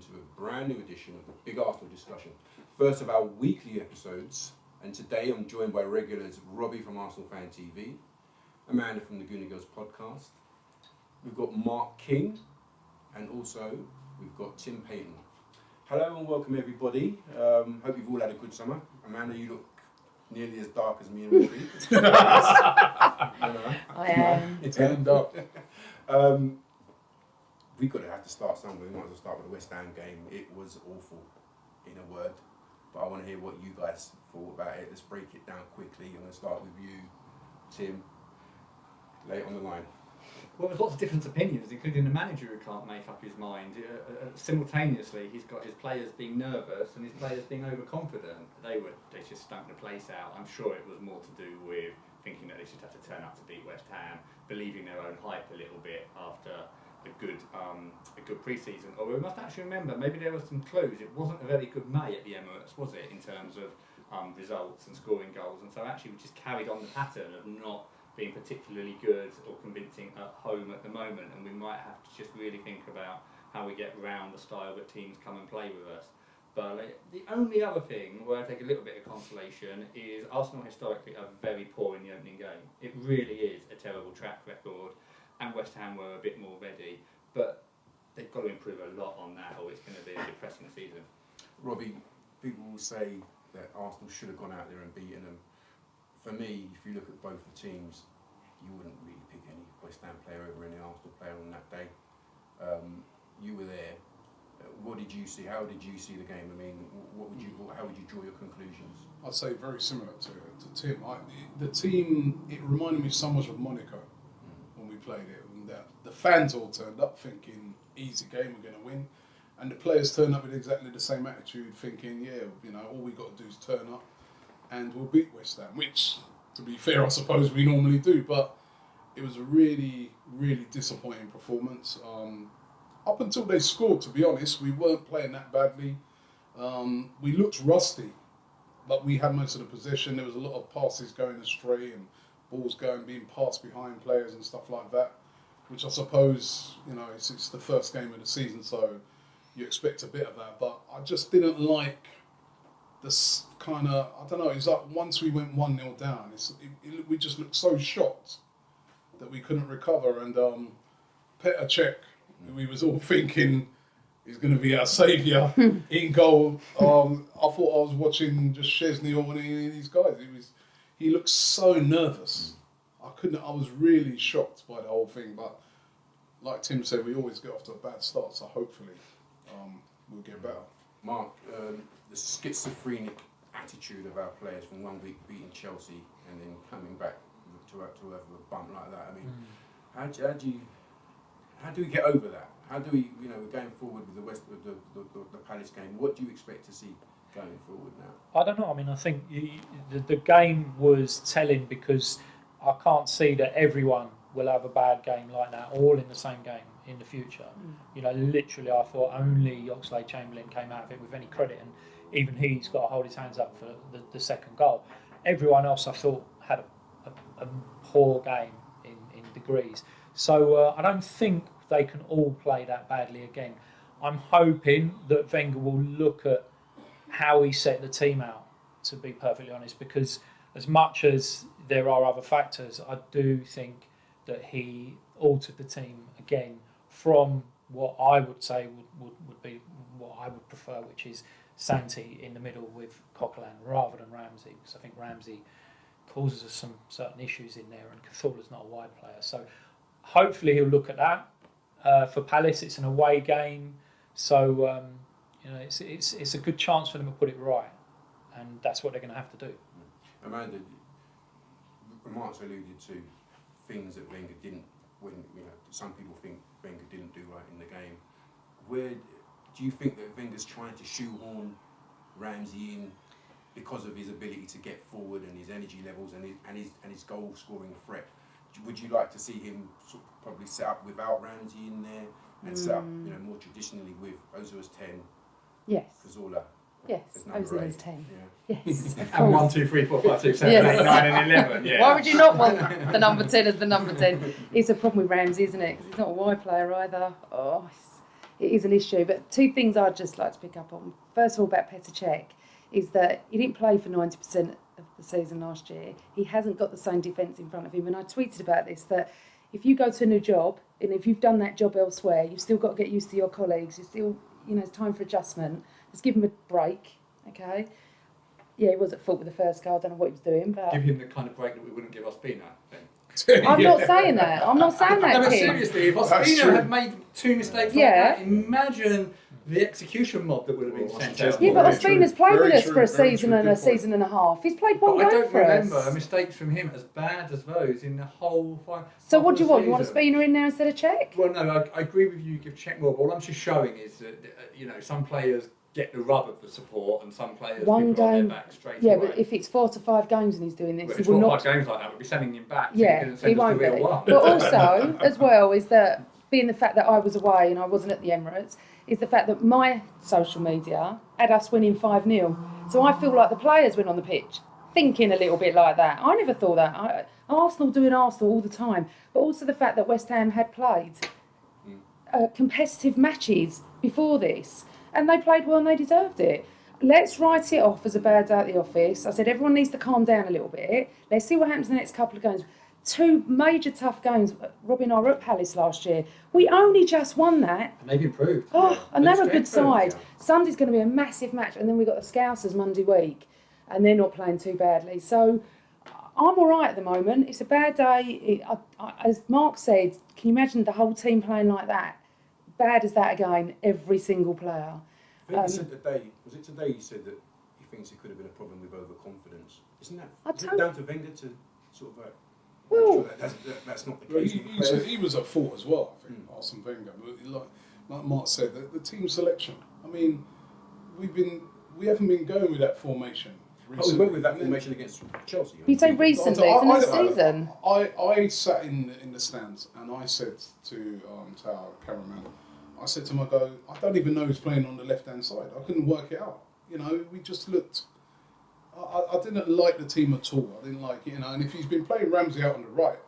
welcome to a brand new edition of the Big Arsenal Discussion. First of our weekly episodes, and today I'm joined by regulars Robbie from Arsenal Fan TV, Amanda from the Gooner Girls podcast. We've got Mark King, and also we've got Tim Payton. Hello and welcome everybody. Hope you've all had a good summer. Amanda, you look nearly as dark as me and Robbie. I am. It's turned up. We've got to have to start somewhere. We might as well start with the West Ham game. It was awful, in a word. But I want to hear what you guys thought about it. Let's break it down quickly. I'm going to start with you, Tim. Lay it on the line. Well, there's lots of different opinions, including the manager who can't make up his mind. Simultaneously, he's got his players being nervous and his players being overconfident. They just stamped the place out. I'm sure it was more to do with thinking that they should have to turn up to beat West Ham, believing their own hype a little bit after a good pre-season. Or we must actually remember, maybe there were some clues. It wasn't a very good May at the Emirates, was it, in terms of results and scoring goals? And so actually we just carried on the pattern of not being particularly good or convincing at home at the moment, and we might have to just really think about how we get round the style that teams come and play with us. But the only other thing where I take a little bit of consolation is Arsenal historically are very poor in the opening game. It really is a terrible track record, and West Ham were a bit more ready, but they've got to improve a lot on that or it's going to be a depressing season. Robbie, people will say that Arsenal should have gone out there and beaten them. For me, if you look at both the teams, you wouldn't really pick any West Ham player over any Arsenal player on that day. You were there. What did you see? How did you see the game? I mean, how would you draw your conclusions? I'd say very similar to Tim. The team, it reminded me so much of Monaco when we played it. And the fans all turned up thinking, easy game, we're going to win. And the players turned up with exactly the same attitude, thinking, all we got to do is turn up and we'll beat West Ham, which, to be fair, I suppose we normally do. But it was a really, really disappointing performance. Up until they scored, to be honest, we weren't playing that badly. We looked rusty, but we had most of the possession. There was a lot of passes going astray and balls being passed behind players and stuff like that, which I suppose, it's the first game of the season, so you expect a bit of that. But I just didn't like this kind of, I don't know, it's like once we went 1-0 down, we just looked so shocked that we couldn't recover. And Cech, who we was all thinking is going to be our saviour in goal, I thought I was watching just Chesney or one of these guys. He looked so nervous. I was really shocked by the whole thing. But like Tim said, we always get off to a bad start, so hopefully we'll get better. Mark, the schizophrenic attitude of our players from one week beating Chelsea and then coming back to have a bump like that. I mean, how do we get over that? How do we, we're going forward with the Palace game. What do you expect to see going forward now? I don't know. I mean, I think the game was telling because I can't see that everyone will have a bad game like that, all in the same game in the future. Literally, I thought only Oxlade-Chamberlain came out of it with any credit, and even he's got to hold his hands up for the second goal. Everyone else, I thought, had a poor game in degrees. So I don't think they can all play that badly again. I'm hoping that Wenger will look at how he set the team out, to be perfectly honest, because as much as there are other factors, I do think that he altered the team again from what I would say would be what I would prefer, which is Santi in the middle with Coquelin rather than Ramsey, because I think Ramsey causes us some certain issues in there, and Cazorla's not a wide player. So hopefully he'll look at that. For Palace, it's an away game, so it's a good chance for them to put it right, and that's what they're going to have to do. Amanda, Mark's alluded to things that Wenger didn't. Some people think Wenger didn't do right in the game. Where do you think that Wenger's trying to shoehorn Ramsey in because of his ability to get forward and his energy levels and his goal scoring threat? Would you like to see him sort of probably set up without Ramsey in there and set up, more traditionally with Ozil as 10, yes, Cazorla yes, as number Ozil 8? as 10, yeah. yes, And 1, 2, 3, 4, 5, 6, 7, Yes. 8, 9 and 11, yeah. Why would you not want the number 10 as the number 10? It's a problem with Ramsey, isn't it? Because he's not a wide player either. it is an issue. But two things I'd just like to pick up on. First of all, about Petr Cech, is that he didn't play for 90% of the season last year. He hasn't got the same defence in front of him. And I tweeted about this, that if you go to a new job, and if you've done that job elsewhere, you've still got to get used to your colleagues. You still, it's time for adjustment. Just give him a break, okay? Yeah, he was at fault with the first goal. I don't know what he was doing, but give him the kind of break that we wouldn't give Ospina. Then. I'm not saying that. I'm not saying that, No, but Tim. seriously, if Ospina had made 2 mistakes like that, imagine the execution mob that would have been sent out. Yeah, but Very Ospina's played Very with us true, for a very season true, and good a point. season and a half. He's played one But I game don't for remember us. mistakes from him as bad as those in the whole five. So half what of do you the want? You want season. Ospina in there instead of Cech? Well, no, I agree with you. Give Cech more. But all I'm just showing is that some players get the rub of the support, and some players One people are on game, their back straight yeah, away. but if it's 4 to 5 games and he's doing this, Well, if he it's will 4 or not. 5 games like that, we'd be sending him back. Yeah, didn't he send us won't to be. Real One. But also, as well, is that being the fact that I was away and I wasn't at the Emirates, is the fact that my social media had us winning 5-0. So I feel like the players went on the pitch thinking a little bit like that. I never thought that. Arsenal doing Arsenal all the time. But also the fact that West Ham had played competitive matches before this. And they played well and they deserved it. Let's write it off as a bad day at the office. I said everyone needs to calm down a little bit. Let's see what happens in the next couple of games. 2 major tough games. Robbie and I were at Palace last year. We only just won that. And they've improved. Oh, and They've they're a good strengthened. side. Sunday's going to be a massive match, and then we've got the Scousers Monday week, and they're not playing too badly. So I'm all right at the moment. It's a bad day. As Mark said, can you imagine the whole team playing like that? Bad as that again, every single player. I think he said today, was it today he said that he thinks it could have been a problem with overconfidence? Isn't that is it down to Wenger to sort of Well, make sure that's not the Well, case? he was at fault as well, I think, Arsene Wenger. But like Mark said, the team selection. I mean, we haven't been going with that formation. Oh, we went with that formation against Chelsea. you say recently, it's in the season. I sat in the stands and I said to our cameraman, I said to him, I don't even know who's playing on the left-hand side. I couldn't work it out. We just looked... I didn't like the team at all. I didn't like it, and if he's been playing Ramsey out on the right,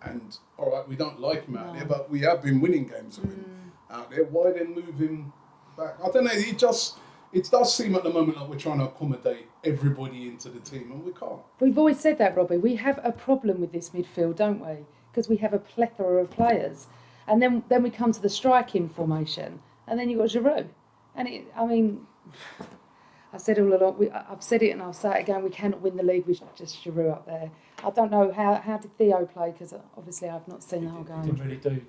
and all right, we don't like him out there, but we have been winning games with him out there. Why then move him back? I don't know. It does seem at the moment like we're trying to accommodate everybody into the team, and we can't. We've always said that, Robbie. We have a problem with this midfield, don't we? Because we have a plethora of players, and then we come to the striking formation, and then you've got Giroud, and I said all along, I've said it and I'll say it again, we cannot win the league with just Giroud up there. I don't know, how did Theo play? Because obviously I've not seen the whole game. Didn't really do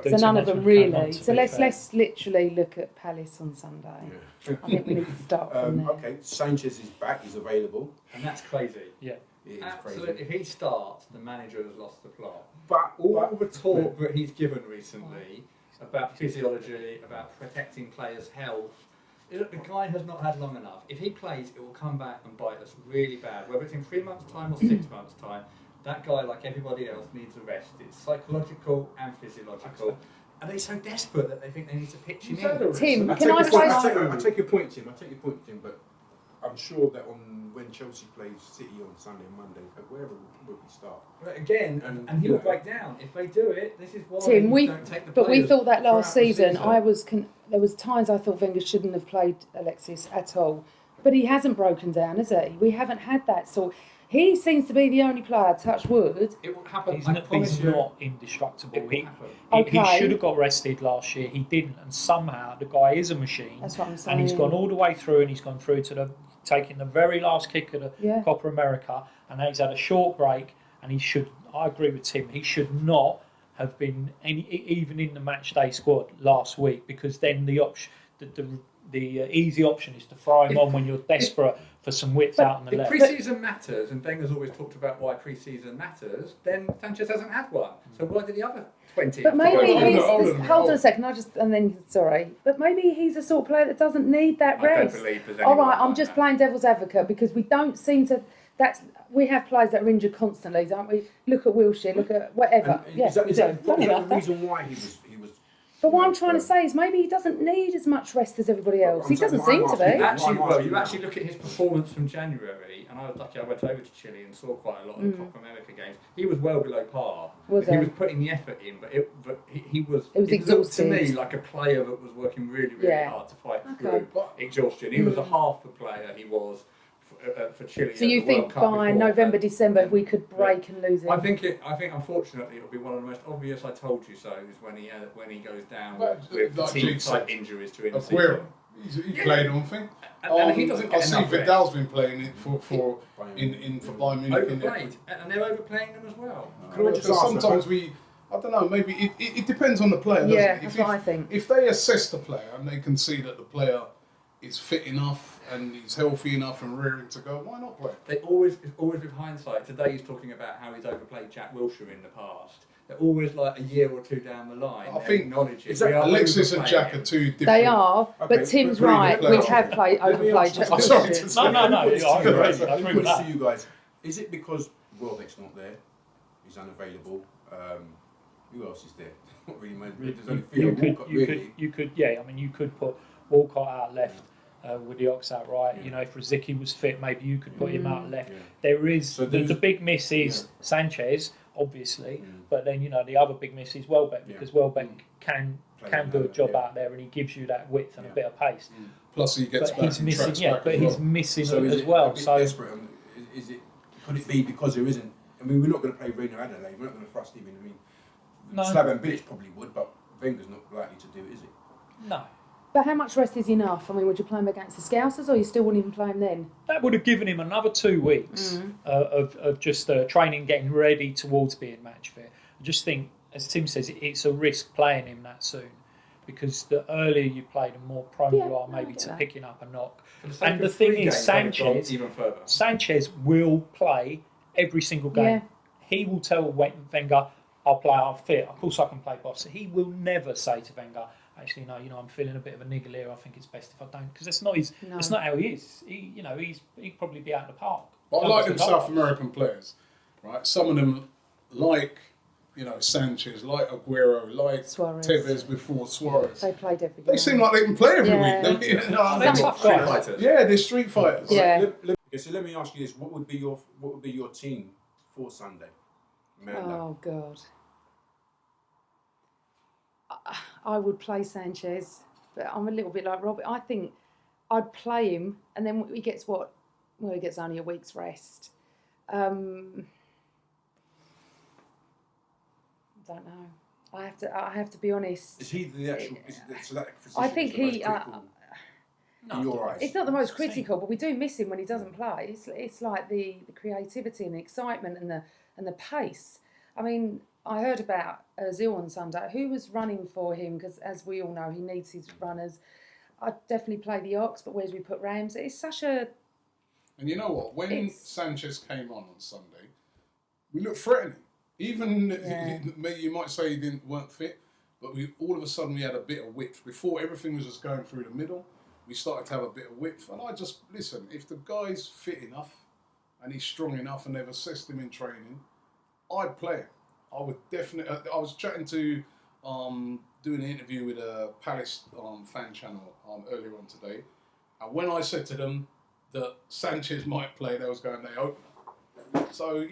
So too none much of them when it came on, really. to So be fair. let's literally look at Palace on Sunday. Yeah. I think we need to start from there. Okay, Sanchez is back, he's available. And that's crazy. Yeah. It is Absolutely. crazy. If he starts, the manager has lost the plot. But All the talk that he's given recently about physiology, about protecting players' health, the guy has not had long enough. If he plays, it will come back and bite us really bad. Whether it's in 3 months' time or 6 months' time, that guy, like everybody else, needs a rest. It's psychological and physiological. And they're so desperate that they think they need to pitch him in. Tim, I can I say I take your point, Tim. But I'm sure that when Chelsea plays City on Sunday and Monday, wherever will we start? But again, and he will break down. If they do it, this is why Tim, you don't take the but we players thought that last throughout the season, there was times I thought Wenger shouldn't have played Alexis at all. But he hasn't broken down, has he? We haven't had that sort. He seems to be the only player, touch wood. It will happen. He's I not indestructible. It will happen. He should have got rested last year. He didn't, and somehow the guy is a machine. That's what I'm saying. And he's gone all the way through, and he's gone through to taking the very last kick of the Copa America, and now he's had a short break. And he should. I agree with Tim. He should not have been even in the match day squad last week, because then the easy option is to throw him on when you're desperate for some width out on the left. If pre-season matters, and Wenger's always talked about why pre-season matters, then Sanchez hasn't had one. So why did the other 20? But maybe hold on a second. Sorry. But maybe he's the sort of player that doesn't need that rest. I don't believe there's All anyone right, I'm like just that. playing devil's advocate, because we don't seem to. We have players that are injured constantly, don't we? Look at Wilshere. Look at whatever. Is that the reason why he was But what I'm trying to say is maybe he doesn't need as much rest as everybody else. He doesn't seem to be. You actually look at his performance from January, and I was lucky I went over to Chile and saw quite a lot of the Copa America games. He was well below par. He was putting the effort in, but he was exhausted. Looked to me like a player that was working really, really hard to fight through exhaustion. He was a half the player he was for Chile. So you think by November, December we could break and lose him? I think unfortunately it'll be one of the most obvious "I told you so" is when he goes down with fatigue-type injuries to Aguero. He played on thing. And he doesn't get enough. I see Vidal's been playing it for Bayern Munich. Overplayed, and they're overplaying them as well. Sometimes I don't know, maybe it depends on the player, doesn't it? That's what I think. If they assess the player and they can see that the player is fit enough and he's healthy enough and rearing to go, why not play? They always with hindsight. Today he's talking about how he's overplayed Jack Wilshere in the past. They're always like a year or two down the line. I think Alexis and Jack are two different. They are, but Tim's right. We have overplayed Jack Wilshere. No. I agree with that. You guys, is it because Welbeck's not there? He's unavailable. Who else is there? Not really, man. There's only Walcott, really. You could put Walcott out left. With the Ox out right, if Rosicky was fit, maybe you could put him out left. There is the big miss is Sanchez, obviously, but then the other big miss is Welbeck because Welbeck can do a job out there and he gives you that width and a bit of pace. Plus he gets he's missing, he's missing as well. So desperate. Is it? Could it be because there isn't? I mean, we're not going to play Reina Adelaide. We're not going to thrust him in. I mean, Slaven Bilic probably would, but Wenger's not likely to do it, is he? No. But how much rest is enough? I mean, would you play him against the Scousers or you still wouldn't even play him then? That would have given him another 2 weeks of just training, getting ready towards being match fit. I just think, as Tim says, it's a risk playing him that soon because the earlier you play, the more prone you are maybe to picking up a knock. And the thing is, Sanchez will play every single game. Yeah. He will tell Wenger, I'll play, I'm fit. Of course I can play boss. He will never say to Wenger, actually, no, I'm feeling a bit of a niggle here. I think it's best if I don't, because that's not his. No. That's not how he is. He'd probably be out in the park. But I like them South American players, right? Some of them, like Sanchez, like Aguero, like Suarez. Tevez before Suarez. They played every game. They seem like they can play every week. They're tough guys. Fighters. Yeah, they're street fighters. Yeah. So let me ask you this: what would be your team for Sunday? Amanda? Oh God. I would play Sanchez, but I'm a little bit like Robbie. I think I'd play him, and then he gets what? Well, he gets only a week's rest. I don't know. I have to be honest. Is he the actual? I think he. In your eyes, it's not the most critical, but we do miss him when he doesn't play. It's like the creativity and the excitement and the pace. I mean, I heard about Ozil on Sunday. Who was running for him? Because as we all know, he needs his runners. I'd definitely play the Ox, but where do we put Rams? It's such a... And you know what? When Sanchez came on Sunday, we looked threatening. Even you might say he weren't fit, but all of a sudden we had a bit of width. Before, everything was just going through the middle. We started to have a bit of width. And I just, listen, if the guy's fit enough and he's strong enough and they've assessed him in training, I'd play him. I would definitely. I was chatting to, doing an interview with a Palace fan channel earlier on today, and when I said to them that Sanchez might play, they was going, they hope. So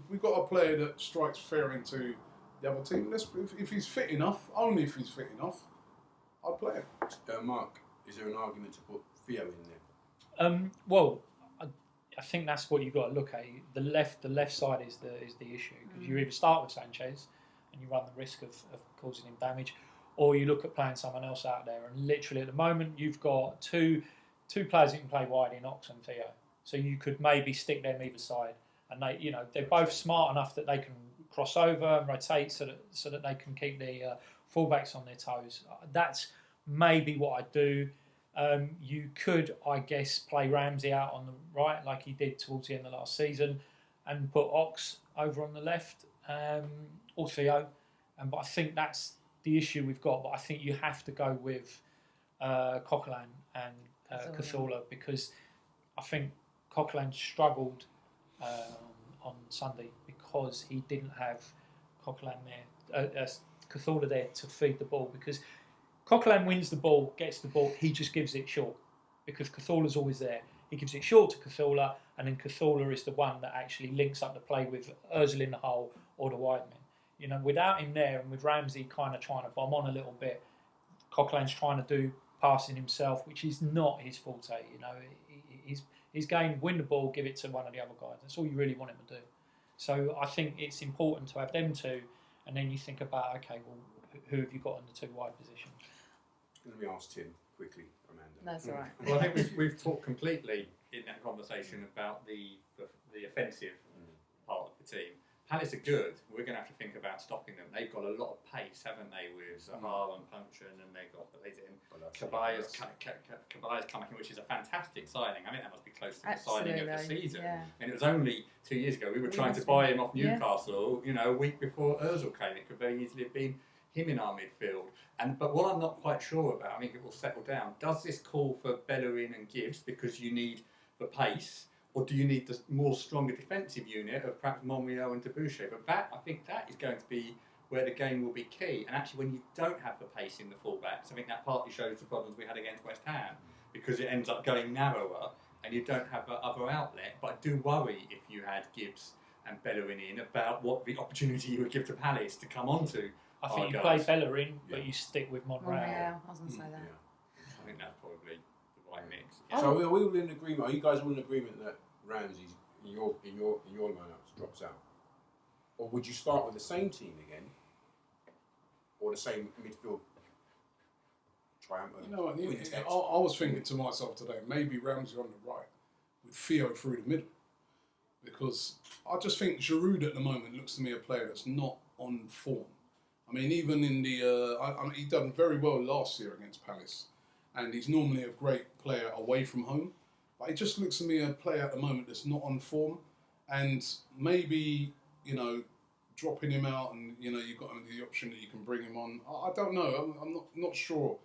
we've got a player that strikes fear into the other team. If he's fit enough, only if he's fit enough, I'll play him. Mark, is there an argument to put Theo in there? Well, I think that's what you've got to look at. The left side is the issue because you either start with Sanchez and you run the risk of causing him damage, or you look at playing someone else out there. And literally at the moment you've got two players that can play wide in Ox and Theo, so you could maybe stick them either side, and they're both smart enough that they can cross over and rotate so that they can keep the fullbacks on their toes. That's maybe what I do. You could, I guess, play Ramsey out on the right like he did towards the end of last season and put Ox over on the left or Theo. But I think that's the issue we've got. But I think you have to go with Coquelin and Cazorla because I think Coquelin struggled on Sunday because he didn't have Coquelin there. Cazorla there to feed the ball, because Coquelin wins the ball, gets the ball, he just gives it short because Cazorla's always there. He gives it short to Cazorla, and then Cazorla is the one that actually links up the play with Ozil in the hole or the wide man. You know, without him there and with Ramsey kind of trying to bomb on a little bit, Coquelin's trying to do passing himself, which is not his forte. You know, his game, win the ball, give it to one of the other guys. That's all you really want him to do. So I think it's important to have them two, and then you think about, okay, well, who have you got in the two wide positions? Let me ask Tim quickly, Amanda. That's all right. Well, I think we've talked completely in that conversation about the offensive part of the team. Palace are good. We're going to have to think about stopping them. They've got a lot of pace, haven't they, with Zaha and Punchin, and they've got Caballas coming in, which is a fantastic signing. I think that must be close to the signing of the season. Yeah. And it was only 2 years ago we were trying to buy him off Newcastle. You know, a week before Ozil came, it could very easily have been him in our midfield. But what I'm not quite sure about, I think it will settle down. Does this call for Bellerin and Gibbs because you need the pace? Or do you need the more stronger defensive unit of perhaps Monreal and Debuchy? But I think that is going to be where the game will be key. And actually, when you don't have the pace in the fullbacks, I think that partly shows the problems we had against West Ham, because it ends up going narrower and you don't have the other outlet. But I do worry if you had Gibbs and Bellerin in about what the opportunity you would give to Palace to come onto. I think you play Bellerin, but you stick with Monreal. I was going to say that. Yeah. I think that's probably the right mix. So are we all in agreement? Are you guys all in agreement that Ramsey in your lineups drops out, or would you start with the same team again, or the same midfield triumphant? You know, I was thinking to myself today, maybe Ramsey on the right with Theo through the middle, because I just think Giroud at the moment looks to me a player that's not on form. I mean, even in the he done very well last year against Palace, and he's normally a great player away from home. But it just looks to me a player at the moment that's not on form, and maybe, you know, dropping him out, and you know, you've got the option that you can bring him on. I don't know. I'm not sure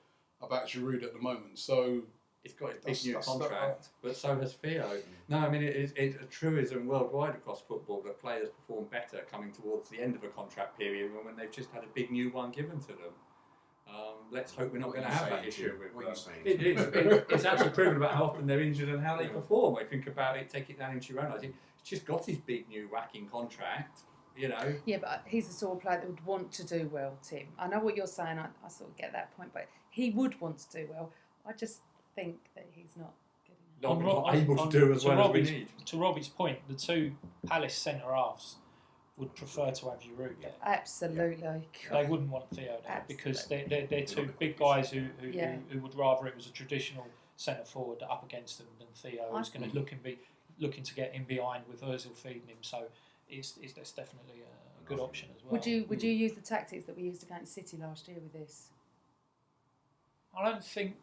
about Giroud at the moment. So he's got a big new contract, but so has Theo. No, I mean it's a truism worldwide across football that players perform better coming towards the end of a contract period than when they've just had a big new one given to them. Let's hope we're not going to have that issue with what are you saying? It's actually proven about how often they're injured and how they perform. I think about it, take it down into your own. I think he's just got his big new whacking contract, you know. Yeah, but he's the sort of player that would want to do well, Tim. I know what you're saying, I sort of get that point, but he would want to do well. I just think that he's not good enough. Not able to do as well as we need. To Robbie's point, the two Palace centre-halves would prefer to have Giroud there. Absolutely. They wouldn't want Theo there because they're two big guys who would rather it was a traditional centre forward up against them than Theo, who's going to be looking to get in behind with Ozil feeding him. So that's definitely a good option as well. Would you use the tactics that we used against City last year with this? I don't think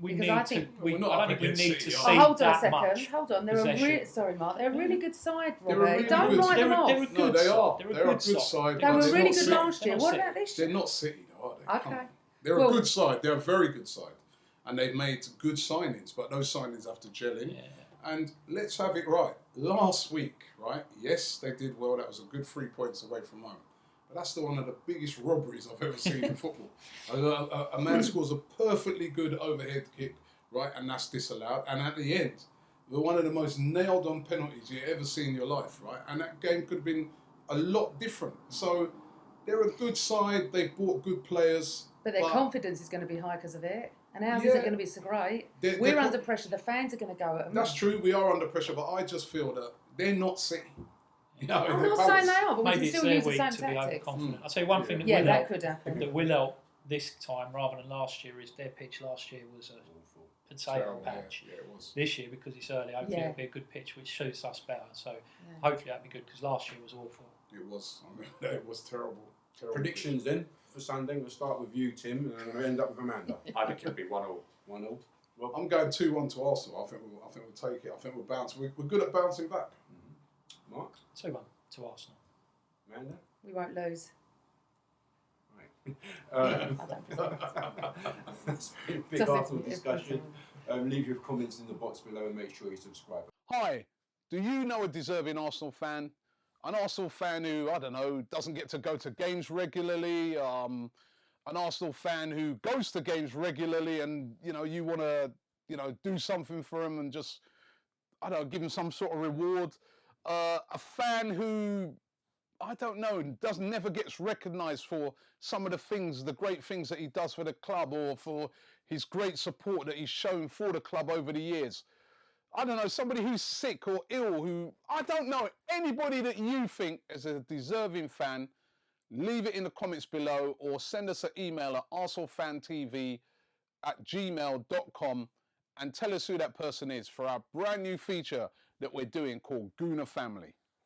we need to see hold on a that second. much. Hold on, sorry, Mark. They're a really good side, Robert. Really Don't write them off. They're a good side. They're a good side. They were really good last year. What about this year? They're not City, though, are they? Okay. They're a good side. They're a very good side, and they've made good signings. But those signings have to gel in. Yeah. And let's have it right. Last week, right? Yes, they did well. That was a good 3 points away from home. But that's one of the biggest robberies I've ever seen in football. A man scores a perfectly good overhead kick, right, and that's disallowed. And at the end, one of the most nailed-on penalties you ever see in your life, right? And that game could have been a lot different. So they're a good side. They've bought good players. But their confidence is going to be high because of it. And ours isn't going to be so great. We're under pressure. The fans are going to go at them. That's true. We are under pressure. But I just feel that they're not City. I'm not saying they are, but maybe we can still use the same to be tactics. overconfident. I'll tell you one thing that will help this time rather than last year is their pitch last year was a potato patch. Yeah, it was. This year, because it's early, hopefully it'll be a good pitch which suits us better. So hopefully that'll be good because last year was awful. It was. I mean, it was terrible. Predictions then for Sunday. We'll start with you, Tim, and we'll end up with Amanda. I think it'll be 1-1. 1-1. Rob? I'm going 2-1 to Arsenal. I think we'll take it. I think we'll bounce. We're good at bouncing back. Mark? 2-1 to Arsenal. Amanda? We won't lose. Right. I don't presume. That's been a big Arsenal discussion. Leave your comments in the box below and make sure you subscribe. Hi, do you know a deserving Arsenal fan? an Arsenal fan who, I don't know, doesn't get to go to games regularly, an Arsenal fan who goes to games regularly and, you know, you want to, you know, do something for him and just, I don't know, give him some sort of reward. A fan who, I don't know, never gets recognised for some of the things, the great things that he does for the club or for his great support that he's shown for the club over the years. I don't know, somebody who's sick or ill, who, I don't know, anybody that you think is a deserving fan, leave it in the comments below or send us an email at arsenalfantv@gmail.com and tell us who that person is for our brand new feature that we're doing called Gooner Family.